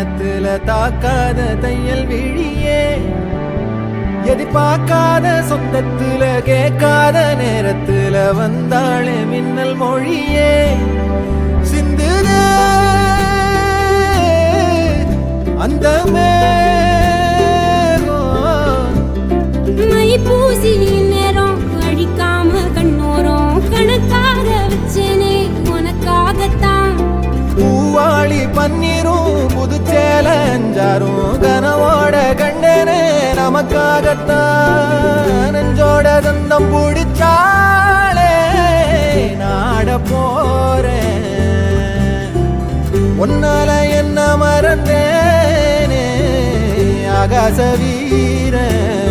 கணத்துல தாக்காத தையல் விழியே எதிர்பார்க்காத சொந்தத்துல கேட்காத நேரத்துல வந்தாளே மின்னல் மொழியே சிந்துத அந்த பூசி நேரம் அழிக்காம கண்ணோரம் கணக்காக வச்சேனே உனக்காகத்தான் பூவாளி பன்னீரும் புதுச்சேல அஞ்சாரும் கனவோட கண்டனே நமக்காகத்தான் நெஞ்சோட தந்தம் பிடிச்சாலே நாட போறேன் ஒன்னால என்ன மறந்தேனே ஆகாச வீரன்